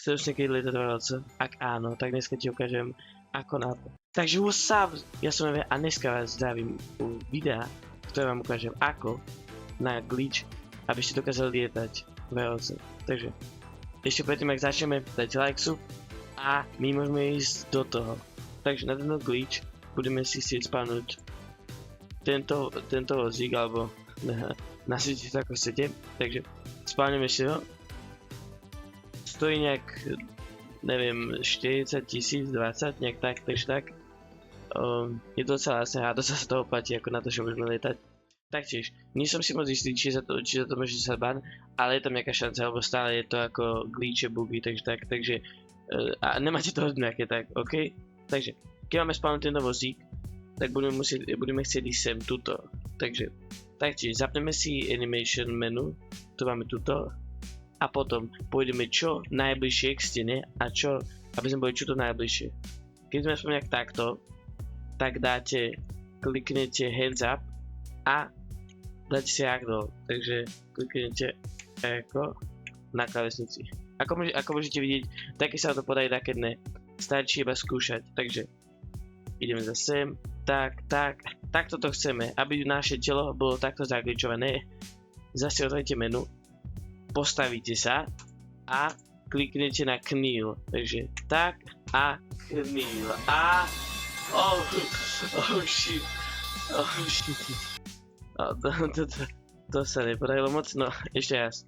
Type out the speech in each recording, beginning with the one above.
Chceš už niekedy lietať VLC? Ak áno, tak dneska ti ukážem ako na to. Takže what's up? Ja som Eve a dneska vás zdravím u videa, ktoré vám ukážem ako na glitch, aby ste dokázali lietať VLC. Takže ešte predtým, ak začneme, dajte like, sub a my môžeme ísť do toho. Takže na tento glitch budeme si chcieť spánuť tento vozík, alebo nazvite to ako chcete. Takže spáneme si ho. Stojí nejak, neviem, 40 000, 20, nejak tak, takže tak. Je to docela jasné a dosť sa toho platí ako na to, že môžeme lietať. Taktiež, nie som si moc istý, či za to môže sa ban, ale je tam nejaká šanca, lebo stále je to ako glitche, bugy, takže tak, takže a nemáte toho nejaké tak, ok? Takže, keď máme spávnuť tento vozík, tak budeme chcieť ísť sem tuto. Takže, taktiež, zapneme si animation menu, to máme tuto. A potom pôjdeme čo najbližšie k stene a čo, aby sme boli čo to najbližšie. Keď sme aspoň nejak takto, tak kliknete hands up a dáte si ragdoll. Takže kliknete ako na klávesnici. Ako môžete vidieť, také sa to podarí, také ne. Stačí iba skúšať. Takže ideme za sem, takto to chceme, aby naše telo bolo takto zagličované. Zase otvorite menu. Postavíte sa a kliknete na kneel. Takže tak a kneel. A oh shit. To sa nepodarilo moc, no ešte raz.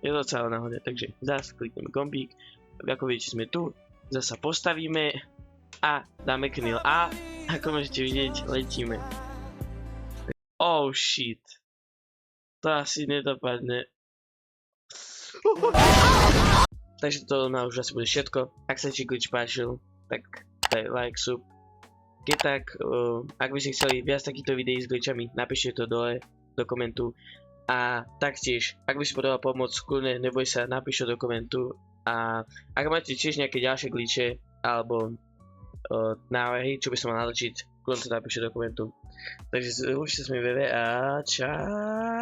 Je to celé náhodne, takže zase klikneme gombík. Ako vidíte, sme tu. Zasa postavíme a dáme kneel. A ako môžete vidieť, letíme. Oh shit. To asi nedopadne. Takže to na už asi bude všetko. Ak sa ti glitch páčil, tak daj like, sub. Keď tak, ak by ste chceli viac takýchto videí s glitchami, napíšte to dole do komentu. A taktiež, ak by si potreboval pomôcť, kľudne neboj sa, napíšte do komentu. A ak máte tiež nejaké ďalšie glitche alebo návrhy, čo by som mal natočiť, kľudne to napíšte do komentu. Takže už sa s mi a čau.